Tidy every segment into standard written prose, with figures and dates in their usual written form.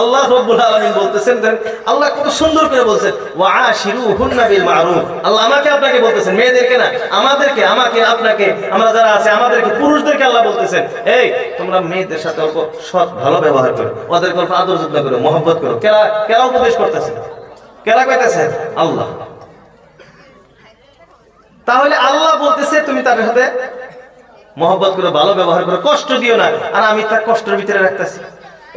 আল্লাহ রাব্বুল আলামিন বলতেছেন, আল্লাহ কত সুন্দর করে বলছেন ওয়া আশিরুহুন্না বিল মারুফ। আল্লাহ আমাকে আপনাকে বলতেছেন, মেয়েদেরকে না, আমাদেরকে, আমাকে আপনাকে, আমরা যারা আছে আমাদেরকে, পুরুষদেরকে আল্লাহ বলতেছেন, এই তোমরা মেয়েদের সাথে অল্প সৎ ভালো ব্যবহার করো, ওদেরকে অল্প আদর যত্ন করো, মহব্বত করো। কেরা উপদেশ করতেছেন? কেরা কইতেছেন? আল্লাহ। তাহলে আল্লাহ বলতেছে তুমি তাদের সাথে মহব্বত করো, ভালো ব্যবহার করো, কষ্ট দিও না। আর আমি তার কষ্টের ভিতরে রাখতেছি,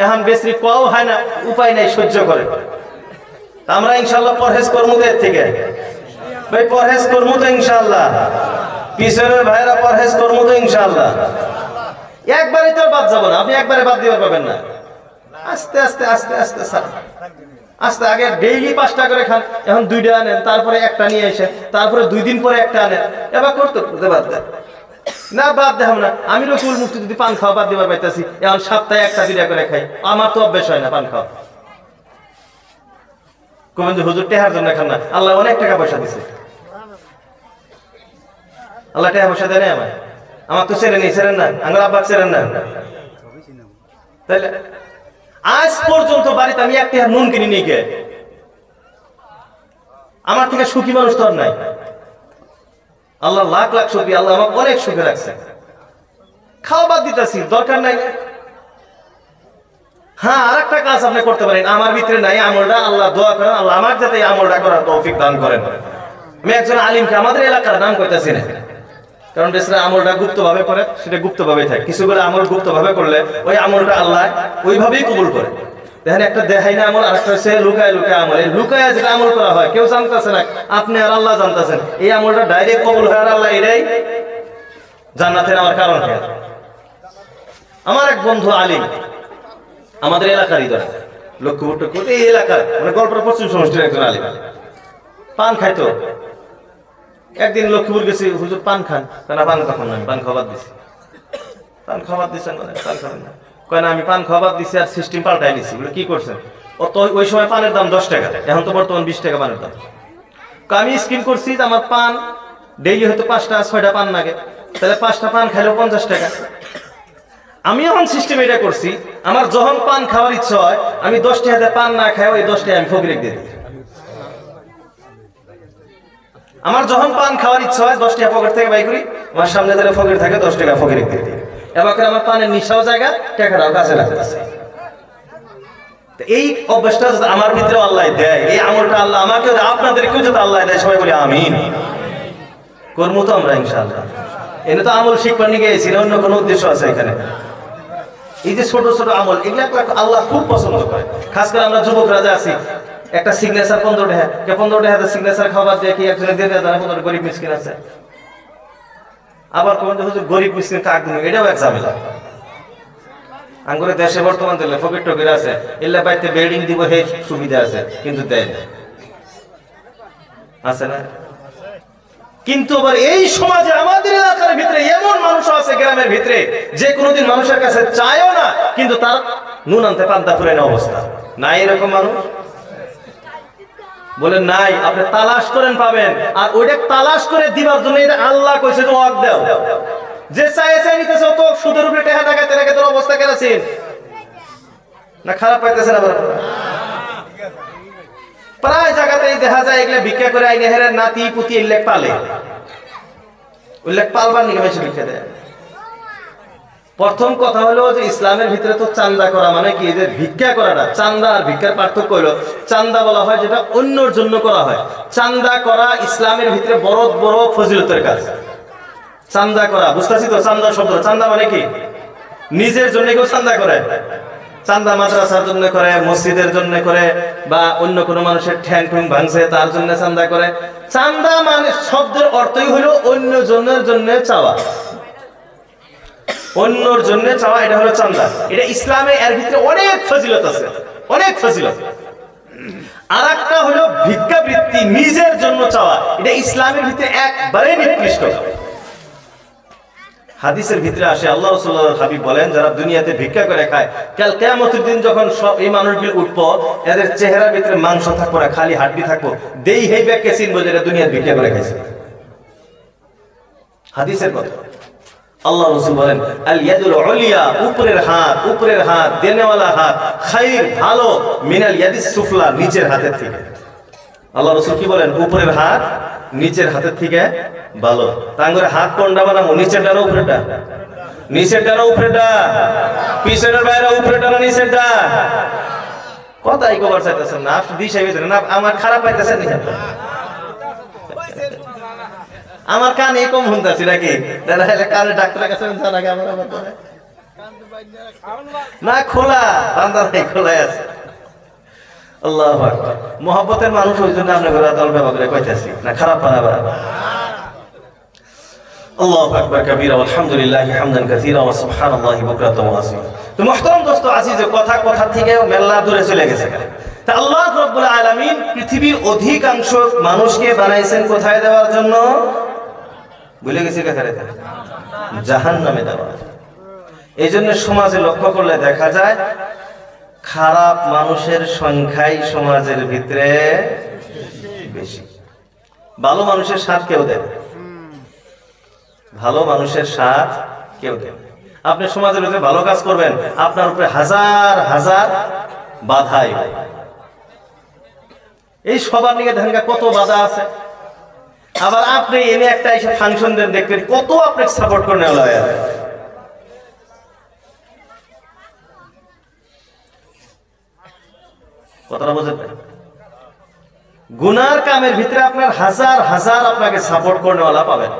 এখন বেশি কোয়াও হয় না, উপায় নাই, সহ্য করে। আমরা ইনশাআল্লাহ পরহেজ করবো এর থেকে, ভাই পরহেজ করবো তো ইনশাআল্লাহ, পিছনের ভাইরা পরহেজ করবো তো ইনশাআল্লাহ। একবারে তো বাদ যাবো না, আপনি একবারে বাদ দিতে পারবেন না, আস্তে আস্তে আস্তে আস্তে আস্তে। আগে ডেইলি 5টা করে খান, এখন 2টা আনেন, তারপরে একটা নিয়ে এসে, তারপরে 2 দিন পরে একটা আনেন, এবার করতে করতে বাদ দেন না, বাদ দেব না। আমি রসুল মুফতি যদি পান খাওয়া বাদ দিবার পাইতেছি, এখন সপ্তাহে 1টা 2টা করে খাই, আমার তো অভ্যেস হয় না পান খাওয়া। কোন যে হুজুর টেহার জন্য খান না, আল্লাহ অনেক টাকা পয়সা দিছে, আল্লাহ টাকা পয়সা দেয় না আমায়, আমার তো ছেড়ে নেই, ছেড়েন না, আমার আব্বা ছেড়েন না। তাইলে আজ পর্যন্ত বাড়িতে আমি 1 টাকা নুন কিনি নি, কে আমার থেকে সুখী মানুষ তো আর নাই। আল্লাহ লাখ লাখ সুখী, আল্লাহ আমাকে অনেক সুখে রাখছে। খাওয়া বাদ দিতেছি, দরকার নাই। হ্যাঁ, আর একটা কাজ আপনি করতে পারেন, আমার ভিতরে নাই আমলটা, আল্লাহ দোয়া করেন আল্লাহ আমার যাতে এই আমলটা করার তৌফিক দান করেন। আমি একজন আলিমকে আমাদের এলাকার নাম কইতাছি না, কারণ বেশি আমলটা গুপ্ত ভাবে করে, সেটা গুপ্ত ভাবে থাকে। কিছু করে আমল গুপ্ত ভাবে করলে ওই আমলটা আল্লাহ ওইভাবেই কবুল করে। দেখেন, একটা দেখাই না আমল, আর একটা হচ্ছে লুকায় লুকায় আমল। এই লুকায় যেটা আমল করা হয় কেউ জানতেছে না, আপনি আর আল্লাহ জানতেছেন, এই আমলটা ডাইরেক্ট কবুল হয়, আর আল্লাহ এটাই জান্নাতে নেওয়ার কারণ। আমার এক বন্ধু আলিম, আমাদের এলাকারই ধরে লক্ষ্মীপুর টক্ষ্মীপুর এই এলাকার, মানে গল্পের পশ্চিম সমষ্টির একজন আলিম, পান খাইতো। একদিন লক্ষ্মীপুর গেছি, হুজুর পান খান, কেন? পান কখন আমি পান খাবার দিছি। পান খাবার দিচ্ছেন মানে পান খাবেন না? কয় না, আমি পান খাবার দিছি আর সিস্টেম পাল্টাই দিছি। বলে কি করছেন? ও তো ওই সময় পানের দাম 10 টাকা, এখন তো বর্তমান 20 টাকা পানের দাম। আমি স্কিম করছি যে আমার পান ডেইলি হয়তো 5টা 6টা পান লাগে, তাহলে 5টা পান খাইলেও 50 টাকা। আমি এখন সিস্টেম এটা করছি, আমার যখন পান খাওয়ার ইচ্ছা হয় আমি 10 টাকাতে পান না খাই, ওই 10 টাকা আমি ফকিরে দিয়ে দিই। আমার যখন পান খাওয়ার ইচ্ছা হয় 10 টাকা পকেট থেকে বাই করি, আমার সামনে যারা ফকির থাকে 10 টাকা ফকিরে দিয়ে দিই। এবার আমার পানের নিশাও জায়গা, টাকাটাও কাছে রাখতেছে। এই অভ্যাসটা আমার ভিতরে আল্লাহ দেয়, এই আমলটা আল্লাহ আমাকে, আপনাদেরকেও যাতে আল্লাহ দেয়, সবাই বলি আমিন। করবো তো আমরা ইনশাআল্লাহ। এনে তো আমল শিখবার নিয়ে গেছি, অন্য কোনো উদ্দেশ্য আছে এখানে? এই যে ছোট ছোট আমল, এগুলা আল্লাহ খুব পছন্দ করে। খাস করে আমরা যুবকরা যে আছি, একটা সিগনেচার 15 টাকা, 15 টাকা সিগনেচার খাবার দিয়ে কি একজনের দিয়ে দেয়? 15 গরিব মিসকিন আছে। আবার কোন গরিব মিসকিন কাক দিন, এটাও এক ঝামেলা। আঙ্গুরে দেশে বর্তমান দিলে ফকির টকির আছে, এল্লা বাড়িতে বিল্ডিং দিব, সেই সুবিধা আছে, কিন্তু দেয় না, আছে না? কিন্তু আবার এই সমাজে আমাদের এলাকার ভিতরে এমন মানুষ আছে, গ্রামের ভিতরে, যে কোনোদিন মানুষের কাছে চায়ও না, কিন্তু তার নুন আনতে পান্তা ফুরে না অবস্থা নাই। এরকম মানুষ বলে নাই, আপনি তালাশ করেন পাবেন। আর ওইটা তালাশ করে দিবার জন্য আল্লাহ কইছে যে ওয়াক দাও, যে চাই নিতেছে তো সুদের উপরে টাকা লাগাতে লাগে। তোর অবস্থা কেন আছেন না? খারাপ পাইতেছেন? আবার প্রায় জায়গাতেই দেখা যায় এগুলা ভিক্ষা করে আইনে হেরে নাতি পুতি এগুলো পালে, ওইগুলো পালবার নিয়ে বেশি ভিক্ষা দেয়। প্রথম কথা হলো যে ইসলামের ভিতরে তো চান্দা করা মানে কি, যে ভিক্ষা করাটা, চান্দা আর ভিক্ষার পার্থক্য হলো, চান্দা বলা হয় যেটা অন্যর জন্য করা হয়। চান্দা করা ইসলামের ভিতরে বড় বড় ফজিলতের কাজ। চান্দা করা, বুঝতেছি তো? চান্দা শব্দ, চান্দা মানে কি? নিজের জন্য কেউ চান্দা করে, চান্দা মাদ্রাসার জন্য করে, মসজিদের জন্য করে, বা অন্য কোনো মানুষের ঠ্যাং ঠুং ভাঙছে তার জন্য চান্দা করে। চান্দা মানে শব্দের অর্থই হলো অন্য জনের জন্য চাওয়া, অন্যর জন্য চাওয়া, এটা হলো চান্দা। এটা ইসলামে এর ভিতরে অনেক ফজিলত আছে, অনেক ফজিলত। আর একটা হলো ভিক্ষাবৃত্তি, নিজের জন্য চাওয়া, এটা ইসলামের ভিতরে একবারে নিকৃষ্ট। হাদিসের ভিতরে আসে, আল্লাহ রাসূলুল্লাহ হাবিব বলেন, যারা দুনিয়াতে ভিক্ষা করে খায়, কাল কিয়ামতের দিন যখন সব এই মানুষগুলো উঠবো, এদের চেহারার ভিতরে মাংস থাকবো না, খালি হাড্ডি থাকবো, দেই হেই ব্যাগকে চিনবো যেটা দুনিয়ার ভিক্ষা করে খাইছে। হাদিসের কথা। আল্লাহ রাসূল বলেন আল ইয়াদুল উলিয়া, উপরের হাত দেনেওয়ালা হাত, খায়র ভালো, মিনাল ইয়াদিস সুফলা, নিচের হাতের থেকে। আল্লাহ রাসূল কি বলেন? উপরের হাত নিচের হাতের থেকে ভালো। তাঙ্গরে হাত কোনটা বানাবো? নিচেরটা না উপরেরটা? নিচেরটা না উপরেরটা? পিছনের বাইরে উপরেরটা না নিচেরটা? কথাই কবার চাইতেছেন না, আপনি দিশাই হইতেন না, আমার খারাপ পাইতেছেন আমার কানে কম শুনতেছি নাকি? কানে ডাক্তারের কাছে না খোলা, বান্দা নাই, খোলাই আছে। আল্লাহু আকবার। মুহাব্বতের মানুষ ওই জন্য আমরা ঘোরা দল ব্যবহার করে কইতাছি না, খারাপ বানাবা। আল্লাহু আকবার কাবীরা আলহামদুলিল্লাহি হামদান কাসীরা ওয়া সুবহানাল্লাহি বুকরাতান ওয়া আসীলা। তো মুহতারাম দোস্ত আজিজ, কথা থেকে মেলা দূরে চলে গেছে। তা আল্লাহ রাব্বুল আলামিন পৃথিবীর অধিকাংশ মানুষকে বানাইছেন কোথায় দেওয়ার জন্য? ভুলে গেছি কোথায়? জাহান্নামে দেওয়ার। এই জন্য সমাজে লক্ষ্য করলে দেখা যায় খারাপ মানুষের সংখ্যাই সমাজের ভিতরে বেশি। ভালো মানুষের সাথ কেউ দেয়, ভালো মানুষের সাথ কেউ দেয়। আপনি সমাজের ভিতরে ভালো কাজ করবেন, আপনার উপরে হাজার হাজার বাধাই। এই সবার নিয়ে দেখেন কত বাধা আছে। আবার আপনি এনে একটা এসে ফাংশন দেন, দেখবেন কত আপনাকে সাপোর্ট করে নেওয়া হয়। কথাটা বুঝেন? গুনার কামের ভিতরে আপনার হাজার হাজার আপনাকে সাপোর্ট করনেওয়ালা পাবেন,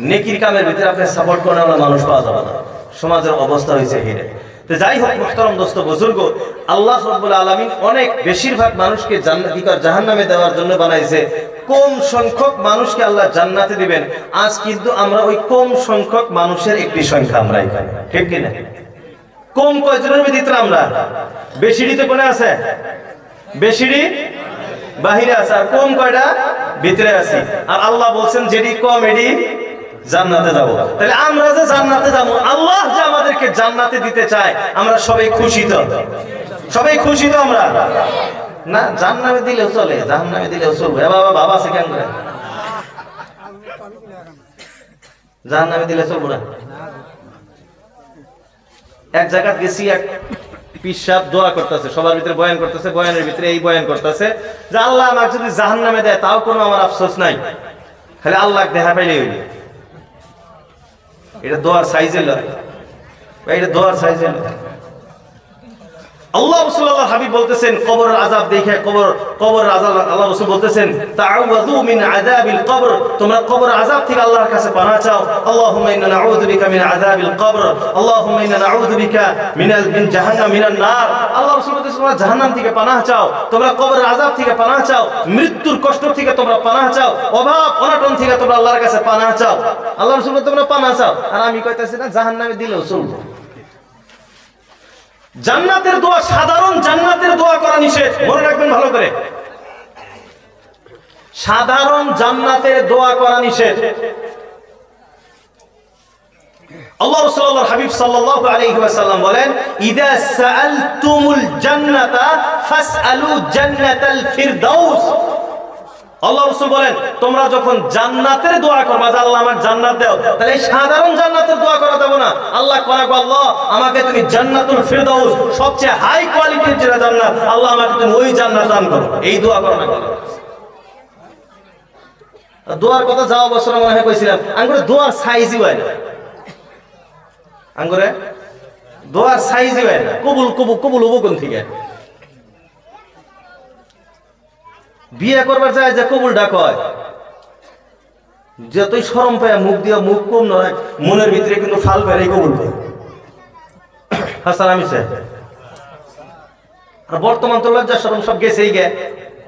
নেকির কামের ভিতরে আপনাকে সাপোর্ট করনেওয়ালা মানুষ পাওয়া যাবে না। সমাজের অবস্থা হয়েছে হিরে। তো যাই হোক মুহতারাম দোস্ত বুজুর্গ, আল্লাহ রাব্বুল আলামিন অনেক বেশিরভাগ মানুষকে জাহান্নামে দেওয়ার জন্য বানাইছে। কম সংখ্যক মানুষকে আল্লাহ জান্নাতে দিবেন। আজ কিন্তু আমরা ওই কম সংখ্যক মানুষের একটি সংখ্যা আমরা এখানে, ঠিক কিনা? কম কয়জনের ভিতরে আমরা? বেশিরিতে কোনে আছে? বেশিরি বাহিরে আছে, আর কম কয়টা ভিতরে আছি। আর আল্লাহ বলছেন যেটি কম এটি জান্নাতে যাব। তাহলে আমরা যে জান্নাতে যাব, আল্লাহ যে আমাদেরকে জান্নাতে দিতে চায়, আমরা সবাই খুশি তো? সবাই খুশি তো আমরা? না জাহান্নামে দিলেও চলে, জাহান্নামে দিলেও চলবে। বাবা বাবা আছে কেন করে? জাহান্নামে দিলে চলবো না। এক জায়গা গেছি, এক পিসাব দোয়া করতেছে, সবার ভিতরে বয়ান করতেছে, বয়ানের ভিতরে এই বয়ান করতেছে যে আল্লাহ আমাকে যদি জাহান্নামে দেয় তাও কোনো আমার আফসোস নাই, খালি আল্লাহ দেখা পাইলে হইল। এটা দোয়ার সাইজের লয়, এটা দোয়ার সাইজের লয়। আল্লাহ রাসূল আল্লাহর হাবিব বলতেছেন কবরের আযাব দেখে, কবরের আযাব আল্লাহ রাসূল বলতেছেন তাআউযু মিন আযাবিল কবর, তোমরা কবরের আযাব থেকে আল্লাহর কাছে পানাহ চাও। আল্লাহুম্মা ইন্না নাউযু বিকা মিন আযাবিল কবর, আল্লাহুম্মা ইন্না নাউযু বিকা মিন জাহান্নাম মিনান নার। আল্লাহ রাসূল বলতেছেন তোমরা জাহান্নাম থেকে পানাহ চাও, তোমরা কবরের আযাব থেকে পানাহ চাও, মৃত্যুর কষ্ট থেকে তোমরা পানাহ চাও, অভাব অনটন থেকে তোমরা আল্লাহর কাছে পানাহ চাও। আল্লাহ রাসূল বলতেছেন তোমরা পানাহ চাও, আর আমি কইতাছি না জাহান্নামে দিলেও চলবে। জান্নাতের দোয়া, সাধারণ জান্নাতের দোয়া করা নিষেধ, মনে রাখবেন ভালো করে। সাধারণ জান্নাতের দোয়া করা নিষেধ। আল্লাহ রাসূলুল্লাহ হাবিব সাল্লাল্লাহু আলাইহি ওয়াসাল্লাম বলেন ইযা সাআলতুমুল জান্নাতা ফাসআলু জান্নাতাল ফিরদাউস। আল্লাহ রাসূল বলেন তোমরা যখন জান্নাতের দোয়া করবা যে আল্লাহ আমাকে জান্নাত দাও, তাহলে এই সাধারণ জান্নাতের দোয়া করা যাবে না। আল্লাহ কোরআনে বলে আল্লাহ আমাকে তুমি জান্নাতুল ফিরদাউস, সবচেয়ে হাই কোয়ালিটির যেটা জান্নাত, আল্লাহ আমাকে তুমি ওই জান্নাত দান করো। এই দোয়া করো না। দোয়ার কথা যাওয়া বছর মনে হয় কইছিলাম, আঙ্গুরে দোয়ার সাইজই হয় না, আঙ্গুরে দোয়ার সাইজই হয় না। কবুল হবো কোন থেকে? বিয়ে করবার যায় যে কবুল ডাক হয়, যতই শরম পায় মুখ দিয়া মুখ কম নয়, মনের ভিতরে কিন্তু ফাল বেড়ে কবুল পায়। হাসান আমি আর বর্তমান তো লজ্জা শরম সব গেছেই গে,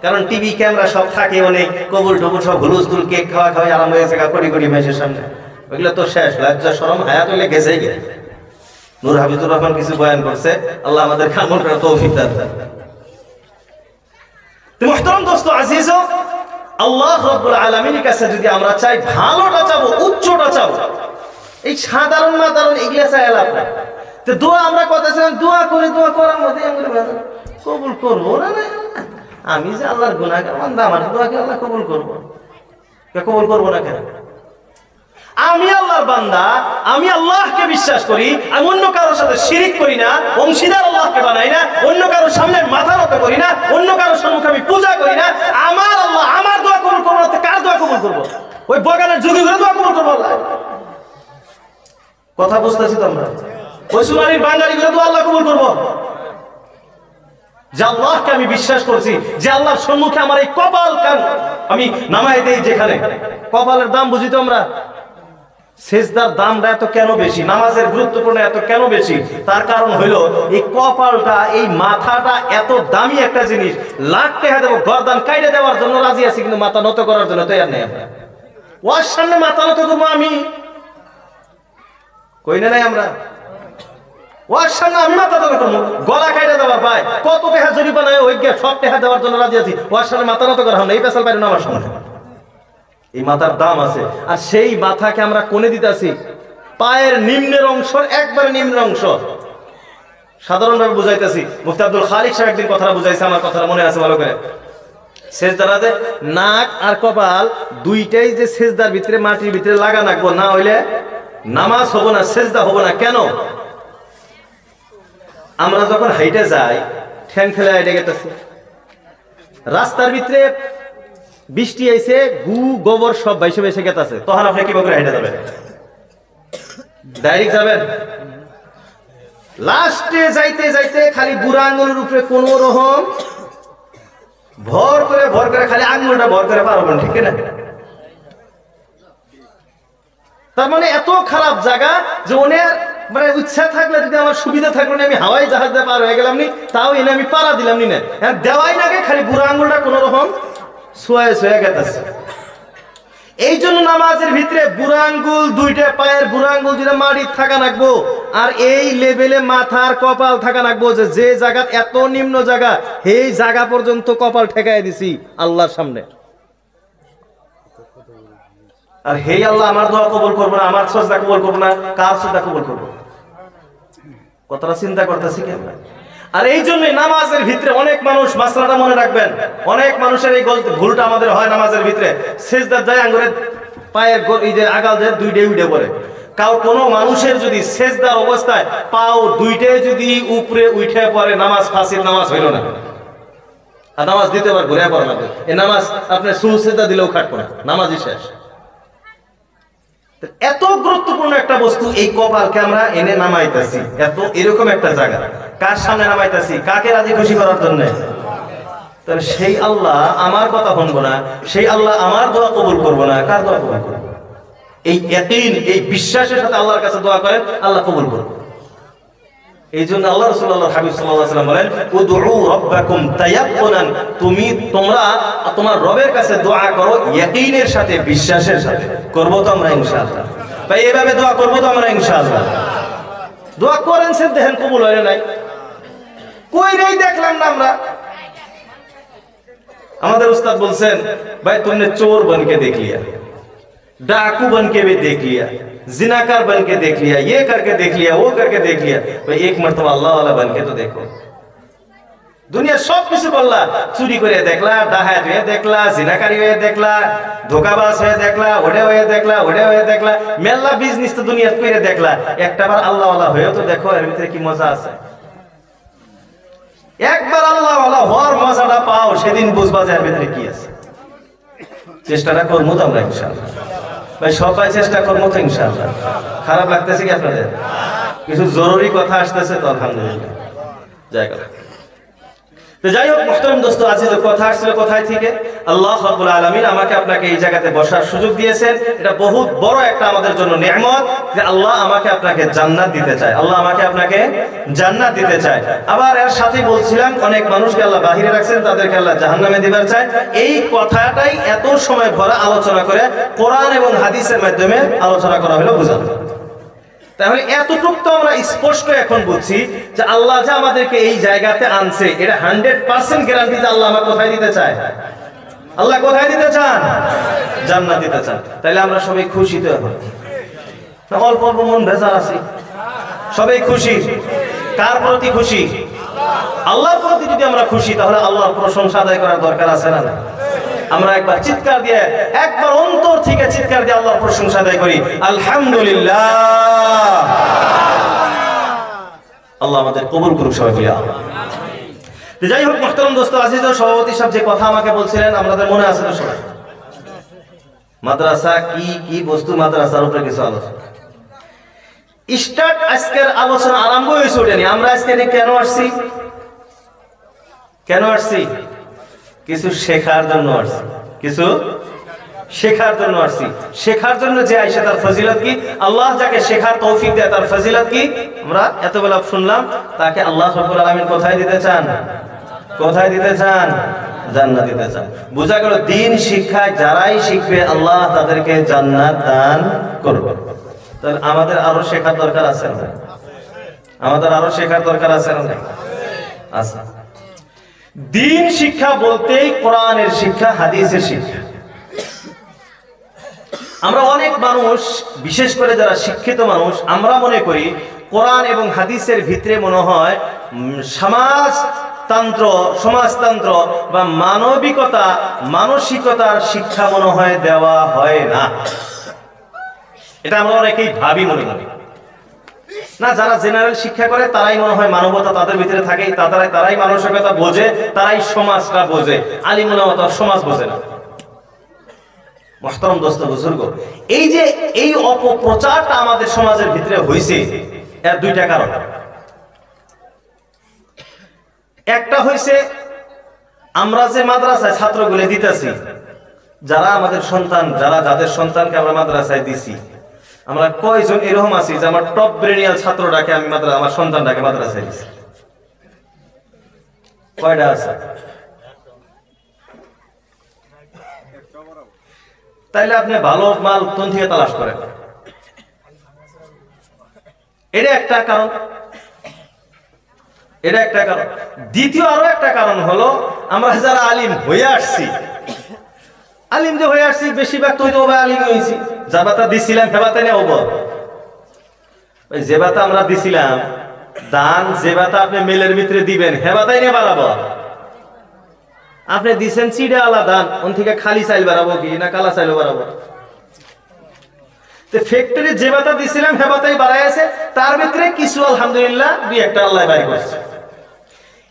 কারণ টিভি ক্যামেরা সব থাকে, অনেক কবুল টবুল সব হুলুস্তুল, কেক খাওয়া খাওয়াই আরাম হয়ে গেছে কোটি মেসের সামনে, ওইগুলো তো শেষ। লজ্জা শরম হায়াত হইলে গেছেই গে। নূর হাফিজুর রহমান কিছু বয়ান করছে, আল্লাহ আমাদের আমল করার তৌফিক দান করেন। মুহতারাম দোস্ত আজিজ, আল্লাহ রাব্বুল আলামিনের কাছে যদি আমরা চাই, ভালোটা চাবো, উচ্চটা চাবো, এই সাধারণ মাধারণ এগুলা চাই লাভ নাই। তো দোয়া আমরা করতেছিলাম, দোয়া করে দোয়া করার মধ্যে কবুল করবো না। আমি যে আল্লাহর গুনাহগার বান্দা, আমার দোয়াকে আল্লাহ কবুল করবো না কেন? আমি আল্লাহর বান্দা, আমি আল্লাহকে বিশ্বাস করি, আমি অন্য কারোর সাথে শিরিক করি না, অংশীদার আল্লাহকে বানাই না, অন্য কারোর সামনে মাথা নত করি না, অন্য কারোর সম্মুখে আমি পূজা করি না। আমার আল্লাহ, আমার দোয়া কবুল করবো না, কার দোয়া কবুল করবো? ওই বগানের যুগে ঘুরে দোয়া কবুল করবো আল্লাহ? কথা বুঝতেছি তোমরা? ওই সুমারির বাঙালি ঘুরে দোয়া আল্লাহ কবুল করবো? যে আল্লাহকে আমি বিশ্বাস করছি, যে আল্লাহর সম্মুখে আমার এই কপাল কান আমি নামাই দেই, যেখানে কপালের দাম বুঝি তোমরা? সেজদার দামটা এত কেন বেশি, নামাজের গুরুত্বপূর্ণ এত কেন বেশি? তার কারণ হইলো এই কপালটা, এই মাথাটা এত দামি একটা জিনিস। লাখ টাকা দেবো, গর্দান কাইটে দেওয়ার জন্য রাজি আছি, কিন্তু মাথা নত করার জন্য তৈরি নেই আমরা। ওর সামনে মাথা নত করবো আমি? কই না নাই আমরা? ওর সামনে আমি মাথা নত করবো? গলা কাইটে দেওয়ার ভাই কত টাকা জরিমানা, ওই সব টাকা দেওয়ার জন্য রাজি আছি, ওর সামনে মাথা নত করা হয় না। এই পেশাল পারি না আমার সামনে। এই মাথার দাম আছে, আর সেই মাথাকে আমরা কোণে দিতেছি পায়ের নিম্নের অংশ, একবারে নিম্নের অংশ। সাধারণভাবে বুঝাইতেছি, মুফতি আব্দুল খালিক সাহেব একদিন কথাটা বুঝাইছে, আমার কথাটা মনে আছে ভালো করে। সেজদারাতে নাক আর কপাল দুইটাই যে সেজদার ভিতরে, মাটির ভিতরে লাগা রাখবো, না হইলে নামাজ হবো না, সেজদা হবো না। কেন? আমরা যখন হাইটে যাই, ঠ্যাং ফেলে হাইটে গেতেছি, রাস্তার ভিতরে বৃষ্টি আইছে, গু গোবর সব বাইসে বাইসে গেতাছে, তখন আপনি কিভাবে হেঁটে যাবেন? ডাইরেক্ট যাবেন? লাস্টে যাইতে যাইতে খালি বুড়া আঙ্গুলের উপরে কোন রকম ভর করে খালি আঙ্গুলটা ভর করে পারবেন, ঠিক না? তার মানে এত খারাপ জায়গা যে ওনের মানে ইচ্ছা থাকলে, যদি আমার সুবিধা থাকলে আমি হাওয়াই জাহাজ দিয়ে পার হয়ে গেলাম নি, তাও এনে আমি পাড়া দিলাম নি না, দেওয়াই নাকি খালি বুড়া আঙ্গুলটা কোন রকম সোয়া গেছে। এই জন্য নামাজের ভিতরে বুড়া আঙ্গুল দুইটা, পায়ের বুড়া আঙ্গুল দুইটা মাটি থাকা রাখবো, আর এই লেভেলে মাথার কপাল থাকা রাখবো, যে জায়গা এত নিম্ন জায়গা, এই জায়গা পর্যন্ত কপাল ঠেকাই দিছি আল্লাহর সামনে। আর হে আল্লাহ, আমার দোয়া কবুল করবো না, আমার সাজদা কবুল করবো না, কার সাজদা কবুল করবো? কতটা চিন্তা করতেছি কেন? আর এই জন্যই নামাজের ভিতরে অনেক মানুষ, মাসলাটা মনে রাখবেন, অনেক মানুষের এই ভুলটা আমাদের হয় নামাজের ভিতরে। সেজদার যায় আঙ্গুলের পায়ের এই যে আগাল দেয় দুইটাই উঠে পড়ে। কোনো মানুষের যদি সেজদার অবস্থায় পাও দুইটাই যদি উপরে উঠে পড়ে, নামাজ ফাঁসির, নামাজ হইল না। আর নামাজ দিতে পার ঘুরে পড়া লাগবে, এই নামাজ আপনার সুজদা দিলেও খাটবো না, নামাজই শেষ। এত গুরুত্বপূর্ণ একটা বস্তু এই কপালকে আমরা এনে নামাইতেছি, এত এরকম একটা জায়গা কার সামনে নামাইতেছি? কাকে রাজি খুশি করার জন্য? তাহলে সেই আল্লাহ আমার কথা শুনবো না, সেই আল্লাহ আমার দোয়া কবুল করবো না, কার দোয়া কবুল করবো? এই ইয়াকিন, এই বিশ্বাসের সাথে আল্লাহর কাছে দোয়া করেন, আল্লাহ কবুল করবে। এই জন্য আল্লাহ রাসূলুল্লাহ হাবিব সাল্লাল্লাহু আলাইহি ওয়াসাল্লাম বলেন, উদউ রাব্বাকুম তায়াক্কুনান, তোমরা তোমার রবের কাছে দোয়া করো ইয়াকিনের সাথে, বিশ্বাসের সাথে। করব তো আমরা ইনশাআল্লাহ ভাই, এভাবে দোয়া করব তো আমরা ইনশাআল্লাহ। দোয়া করেন সে দেখেন কবুল হয় নাই, কইরেই দেখলাম না আমরা। আমাদের উস্তাদ বলছেন, ভাই तुमने चोर बन के देख लिया, डाकू बन के भी देख लिया, जिनाकार बन के देख लिया, ये करके देख लिया, वो करके देख लिया, भाई एक मर्तबा अल्लाह वाला बन के तो देखो। दुनिया सब কিছু করলা, চুরি করে দেখলা, ডাকাত হয়ে দেখলা, জিনাকারী হয়ে দেখলা, ধোঁকাবাজ হয়ে দেখলা, ওড়ে হয়ে দেখলা, ওড়ে হয়ে দেখলা, মেলা বিজনেস তো দুনিয়া করে দেখলা, একটাবার আল্লাহ ওয়ালা হয়েও তো দেখো, এর ভিতরে কি মজা আছে। একবার আল্লাহ ওয়ালা হওয়ার মজাটা পাও, সেদিন বুঝবা যে এর ভিতরে কি আছে। চেষ্টাটা করবো তো আমরা ইনশাআল্লাহ ভাই, সবাই চেষ্টা করবো তো ইনশাআল্লাহ। খারাপ লাগতেছে কি আপনাদের? কিছু জরুরি কথা আসতেছে তো আলহামদুলিল্লাহ জায়গা। তো যাই হোক মুহতারাম দোস্ত, আজিজ, কথা আসছিল কোথায় থেকে? আল্লাহ রাব্বুল আলামিন আমাকে আপনাকে এই জায়গাতে বসার সুযোগ দিয়েছেন। এটা বহুত বড় একটা আমাদের জন্য নিয়ামত যে আল্লাহ আমাকে আপনাকে জান্নাত দিতে চায়, আল্লাহ আমাকে আপনাকে জান্নাত দিতে চায়। আবার এর সাথে বলছিলাম, অনেক মানুষকে আল্লাহ বাহিরে রাখছেন, তাদেরকে আল্লাহ জাহান্নামে দিবার চায়। এই কথাটাই এত সময় ভরা আলোচনা করে কোরআন এবং হাদিসের মাধ্যমে আলোচনা করা হলো, বুঝানো। তাহলে এতটুক তো আমরা স্পষ্ট এখন বুঝছি যে আল্লাহ যে আমাদেরকে এই জায়গাতে আনছে, এটা 100% গ্যারান্টি যে আল্লাহ আমাকে কোথায় দিতে চায়? আল্লাহ কোথায় দিতে চান? জান্নাত দিতে চান। তাহলে আমরা সবাই খুশি তো? এখন অল্প অল্প মন ভেজাল আছে, সবাই খুশি। কার প্রতি খুশি? আল্লাহর প্রতি। যদি আমরা খুশি, তাহলে আল্লাহর প্রশংসা আদায় করার দরকার আছে না? আমরা একবার চিৎকার দিয়ে, একবার অন্তর থেকে চিৎকার দিয়ে আল্লাহর প্রশংসা আদায় করি, আলহামদুলিল্লাহ। আল্লাহ আমাদের কবুল করুক সবাই বলি আমিন। যাই হোক মুহতারাম দোস্ত আজিজ ও সভাপতি সাহেব যে কথা আমাকে বলছিলেন, আমাদের মনে আছে তো সবাই, মাদ্রাসা কি কি বস্তু, মাদ্রাসার উপরে কিছু আলোচনা স্টার্ট। আজকের আলোচনা আরম্ভ হয়েছে ওঠেনি। আমরা আজকে কেন আসছি? কেন আসছি? কিছু শেখার জন্য আসছি, কিছু শেখার জন্য আসছি। শেখার জন্য যে আইসা তার ফজিলত কি, আল্লাহ যাকে শেখার তৌফিক দেয় তার ফজিলত কি, আমরা এতবেলা শুনলাম। তাকে আল্লাহ রাব্বুল আলামিন কোথায় দিতে চান? কোথায় দিতে চান? জান্নাত দিতে চান। বোঝা গেল দ্বীন শিক্ষায় যারাই শিখবে আল্লাহ তাদেরকে জান্নাত দান করবে। তাহলে আমাদের আরো শেখার দরকার আছে না? আমাদের আরো শেখার দরকার আছে না? আছে। দ্বীন শিক্ষা বলতেই কোরআনের শিক্ষা, হাদিসের শিক্ষা। আমরা অনেক মানুষ, বিশেষ করে যারা শিক্ষিত মানুষ, আমরা মনে করি কোরআন এবং হাদিসের ভিতরে মনে হয় সমাজতন্ত্র বা মানবিকতা, মানসিকতার শিক্ষা মনে হয় দেওয়া হয় না। এটা আমরা অনেকেই ভাবি, মনে করি না। যারা জেনারেল শিক্ষা করে তারাই মনে হয় মানবতা তাদের ভিতরে থাকে, তারাই মানসিকতা বোঝে, তারাই সমাজটা বোঝে। আলিম উলামা তো সমাজ বোঝে না। মুহতারাম দোস্ত বুজুর্গ, এই যে এই অপপ্রচারটা আমাদের সমাজের ভিতরে হয়েছে, এর দুইটা কারণ। একটা হয়েছে আমরা যে মাদ্রাসায় ছাত্রগুলো দিতেছি, যারা আমাদের সন্তান, যাদের সন্তানকে আমরা মাদ্রাসায় দিছি, আমরা কয়জন এরকম আছি যে আমার টপ ব্রেনিয়াল ছাত্রটাকে আমি আমার সন্তানটাকে মাদ্রাসায় দিছি? কয়টা আছে? তাইলে আপনি ভালো মাল কোন থেকে তালাশ করেন? এটা একটা কারণ, এটা একটা কারণ। দ্বিতীয় আরো একটা কারণ হলো, আমরা যারা আলিম হয়ে আসছি, আলিম যে হয়ে আসছি, বেশিরভাগ তো আলিম হয়েছি। জাবাতা দিছিলাম হেবাতে নেও, যে বাতা আমরা দিছিলাম দান, যে বাতা আপনি মেলের ভিতরে দিবেন হেবাতাই নিয়ে বাড়াবো। আপনি দিছেন চিড়ে আলা দান, ওন থেকে খালি চাইল বাড়াবো কি না কালা চাইল বাড়াবো? ফ্যাক্টরি যে বাতা দিছিলাম হেবাতাই বাড়াই আছে, তার ভিতরে কিছু আলহামদুলিল্লাহ দুই একটা আল্লাহ বাড়ি করছে।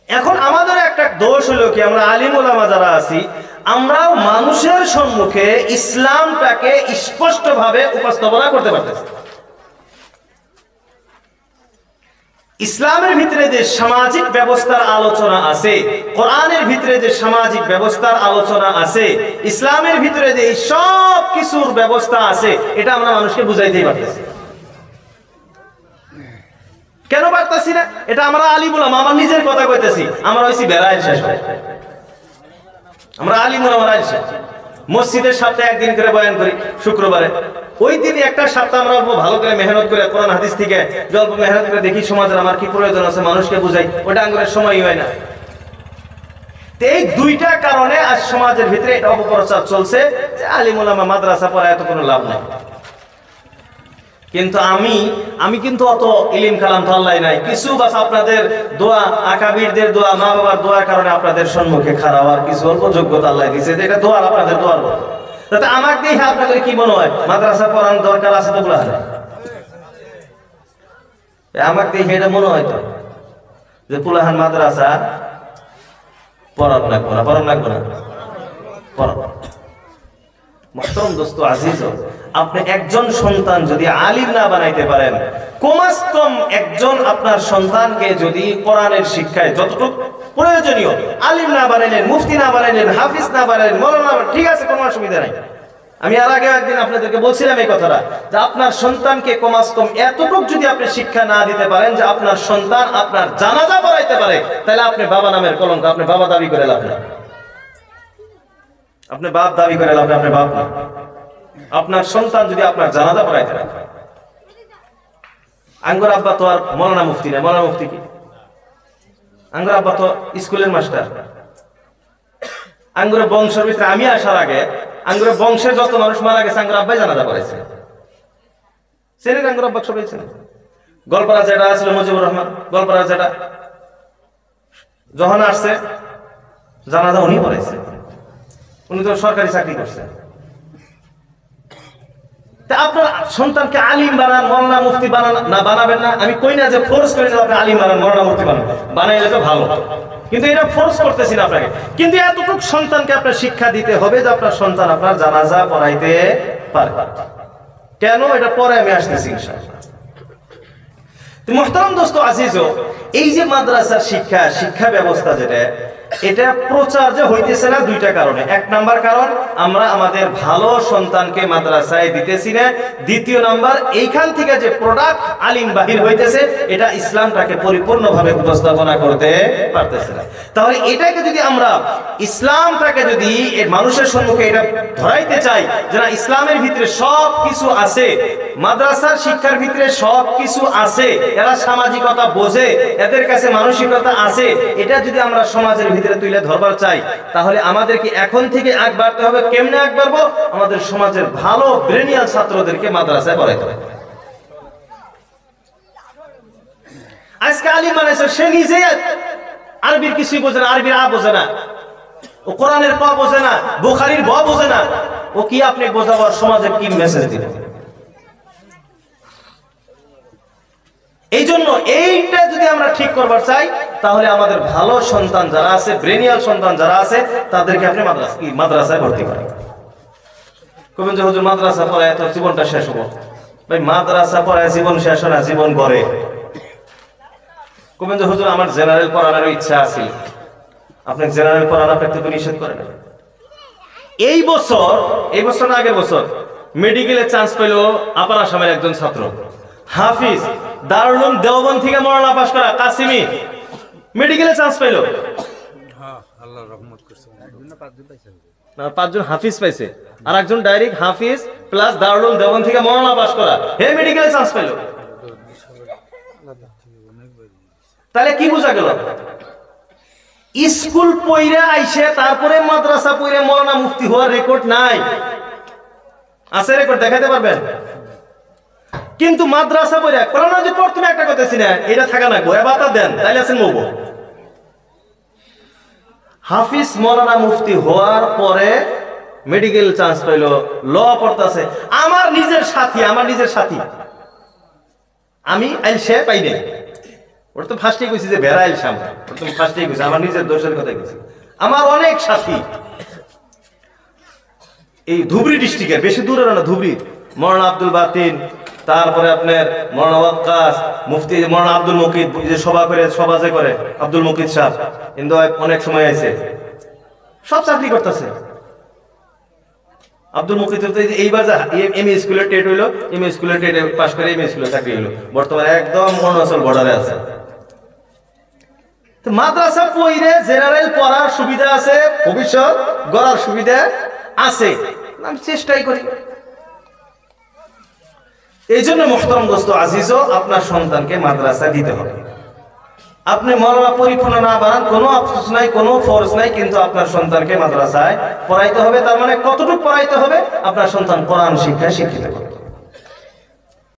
এখন আমাদের একটা দোষ হলো কি, আমরা আলিম ওলামা যারা আছি, আমরা মানুষের সম্মুখে ইসলামটাকে স্পষ্টভাবে উপস্থাপনা করতে পারতেছি। ইসলামের ভিতরে যে সামাজিক ব্যবস্থার আলোচনা আছে, কোরআনের ভিতরে যে সামাজিক ব্যবস্থার আলোচনা আছে, ইসলামের ভিতরে যে সব কিছুর ব্যবস্থা আছে, এটা আমরা মানুষকে বুঝাইতেই পারতেছি। কেন পারতেছি না? এটা আমরা আলিম উলামা, আমার নিজের কথা কইতেছি, আমরা হইছি বেড়ায় শেষ। আমরা আলিম উলামা মসজিদের সপ্তাহে একদিন করে বয়ান করি শুক্রবারে। ওই দিনই একটা সপ্তাহ আমরা ভালো করে মেহনত করে কোরআন হাদিস থেকে অল্প মেহনত করে দেখি সমাজের আমার কি প্রয়োজন আছে, মানুষকে বুঝাই, ওটা আঙ্গুরের সময়ই হয় না। এই দুইটা কারণে আজ সমাজের ভিতরে এটা অপপ্রচার চলছে যে আলিম উলামা মাদ্রাসা পড়া এত কোনো লাভ নাই। কিন্তু আমি কিন্তু অত ইলিম কালাম তো আল্লাহ নাই, কিছু বাস আপনাদের দোয়া, আকাবিরদের দোয়া, মা বাবার দোয়ার কারণে আপনাদের সম্মুখে খারাপ আর কিছু অল্প যোগ্যতা আল্লাহ দিয়েছে, এটা দোয়ার আপনাদের দোয়ার বল। তাতে আমাকে দেখে আপনাদের কি মনে হয় মাদ্রাসা পড়ানোর দরকার আছে? তো বলা হয় আমাকে দেখে এটা মনে হয় তো যে পুলাহান মাদ্রাসা পড়ানো লাগবো না, পড়ানো লাগবো না, পড়ানো। মুহতারাম দোস্ত আজিজ, আপনি একজন সন্তান যদি আলিম না বানাইতে পারেন, কমাস কম একজন আপনার সন্তানকে যদি কোরআনের শিক্ষায় যতটুকু প্রয়োজনীয় আলিম না বানাইলেন, মুফতি না বানাইলেন, হাফিজ না বানাইলেন, মৌলানা, ঠিক আছে, কোনো অসুবিধা নাই। আমি আর আগে একদিন আপনাদেরকে বলছিলাম এই কথাটা, যে আপনার সন্তানকে কমাস কম এতটুকু যদি আপনি শিক্ষা না দিতে পারেন যে আপনার সন্তান আপনার জানাজা পড়াইতে পারে, তাহলে আপনি বাবা নামের কলঙ্ক, আপনি বাবা দাবি করে লাভ না, আপনি বাপ দাবি করে লাভ না, আপনি বাপ না। আপনার সন্তান যদি আপনার জানাজা পড়াইতে পারে, আঙ্গুর আব্বা তো আর মৌলানা মুফতি না, মৌলানা মুফতি কি? আঙ্গুর আব্বা তো স্কুলের মাস্টার। আঙ্গুরের বংশের ভিতরে আমি আসার আগে আঙ্গুরের বংশের যত মানুষ মারা গেছে আঙ্গুর আব্বাই জানাজা পড়াইছে। সেদিন আঙ্গুর আব্বা সবাই ছিলেন। গল্পরা যেটা ছিল মুজিবুর রহমান, গল্পরা যেটা যখন আসছে জানাজা উনি পড়াইছে। উনি তো সরকারি চাকরি করছেন। তা আপনার সন্তানকে আলিম বানান, মওলানা মুফতি বানান না, বানাবেন না? আমি কই না যে ফোর্স করে যে আপনি আলিম বানান, মওলানা মুফতি বানান, বানাইলে তো ভালো, কিন্তু এটা ফোর্স করতেছি না আপনাকে। কিন্তু এতটুকু সন্তানকে আপনার শিক্ষা দিতে হবে যে আপনার সন্তান আপনার জানাজা পড়াইতে পারে। কেন? এটা পরে আমি আসতেছি ইনশাআল্লাহ। তো মুহতারাম দোস্ত আজিজ, এই যে মাদ্রাসার শিক্ষা ব্যবস্থা যেটা, এটা প্রচার যে হইতেছে না দুইটা কারণে। এক নাম্বার কারণ, আমরা আমাদের ভালো সন্তানকে মাদ্রাসায় দিতেছি না। দ্বিতীয় নাম্বার, এইখান থেকে যে প্রোডাক্ট আলিম বাহির হইতেছে, এটা ইসলামটাকে পরিপূর্ণভাবে উপস্থাপনা করতে পারতেছে না। তাহলে এটাকে যদি আমরা, ইসলামটাকে যদি এর মানুষের সম্মুখে এটা ধরাইতে চাই যে না, ইসলামের ভিতরে সব কিছু আছে, মাদ্রাসার শিক্ষার ভিতরে সব কিছু আছে, এরা সামাজিকতা বোঝে, এদের কাছে মানসিকতা আছে, এটা যদি আমরা সমাজের ভিতরে তুলে ধরবার চাই, তাহলে আমাদেরকে এখন থেকে আগ বাড়তে হবে। কেমনে আগ বাড়বো? আমাদের সমাজের ভালো ব্রেনিয়াল ছাত্রদেরকে মাদ্রাসায় পড়াইতে হবে। আজকে আলিম বানাইছে, সে নিজে আরবির কিছুই বোঝে না, আরবির আ বোঝে না, ও কোরআনের ক বোঝে না, বুখারীর ব বোঝে না, ও কি আপনি বোঝাবার সমাজে কি মেসেজ দিবেন? এই জন্য এইটা যদি আমরা ঠিক করবার চাই, তাহলে আমাদের ভালো সন্তান যারা আছে, ব্রেনিয়াল সন্তান যারা আছে, তাদেরকে আপনি মাদ্রাসায় ভর্তি করেন। কবেন যে হুজুর মাদ্রাসা পড়ায় তো জীবনটা শেষ হবো। ভাই, মাদ্রাসা পড়ায় জীবন শেষ হয় না, জীবন গড়ে। কবেন যে হুজুর আমার জেনারেল পড়ানোর ইচ্ছা আছে, আপনি জেনারেল পড়ানো আপনাকে তো নিষেধ করে না। এই বছর না আগের বছর মেডিকেলে চান্স পেল আপার আসামের একজন ছাত্র, হাফিজ, দারুল উলুম দেওবন্দ থেকে মওলানা পাস করা, কাসিমি, মেডিকেলে চান্স পেল। আল্লাহ রহমত করছে, 5জন হাফিজ পাইছে, আর একজন ডাইরেক্ট হাফিজ প্লাস দারুল উলুম দেওবন্দ থেকে মওলানা পাস করা, হে মেডিকেলে চান্স পেল। তাহলে কি বোঝা গেল? স্কুল পইরা আইসে তারপরে মাদ্রাসা পইরা মওলানা মুফতি হওয়ার রেকর্ড নাই। আছে রেকর্ড দেখাতে পারবেন? কিন্তু মাদ্রাসা পড়ে কোরআন যদি প্রথমে একটা কথা ছিলেন, এটা থাকা না গো, এবাতা দেন তাইলে আছেন মৌব। হাফিজ মওলানা মুফতি হওয়ার পরে মেডিকেল চান্স পাইল, ল পড়তাছে। আমার নিজের সাথী আমি আইলসে পাই নাই, ওর তো ফার্স্টে কইছি যে ভেড়া আইলসাম, ওর তো ফার্স্টে কইছি, আমার নিজের দোষের কথা কইছি। আমার অনেক সাথী এই ধুবড়ি ডিস্ট্রিক্টের, বেশি দূরে না, ধুবড়ি, মওলানা আব্দুল বাতিন, তারপরে আপনার মওলানা ওয়াক্কাস, মুফতি মওলানা আব্দুল মুকিত, যে সভা করে আব্দুল মুকিত সাহেব, কিন্তু অনেক সময় আছে, সব চাকরি করতেছে। আব্দুল মুকিত এইবার এমএ স্কুলের টেট হইলো, এমএ স্কুলের টেট পাস করে এমএ স্কুলে চাকরি হইলো, বর্তমানে একদম অরুণাচল বর্ডারে আছে। মাদ্রাসা পড়ে জেনারেল পড়ার সুবিধা আছে, ভবিষ্যৎ গড়ার সুবিধা আছে, আমি চেষ্টাই করি। এই জন্য মুহতারাম দোস্ত আজিজ, আপনার সন্তানকে মাদ্রাসা দিতে হবে। আপনি মওলানা পরিপূর্ণ না বানান, কোনো আফসোস নাই, কোনো ফরজ নাই, কিন্তু আপনার সন্তানকে মাদ্রাসায় পড়াইতে হবে। তার মানে কতটুকু পড়াইতে হবে? আপনার সন্তান কোরআন শিক্ষায় শিক্ষিত হবে।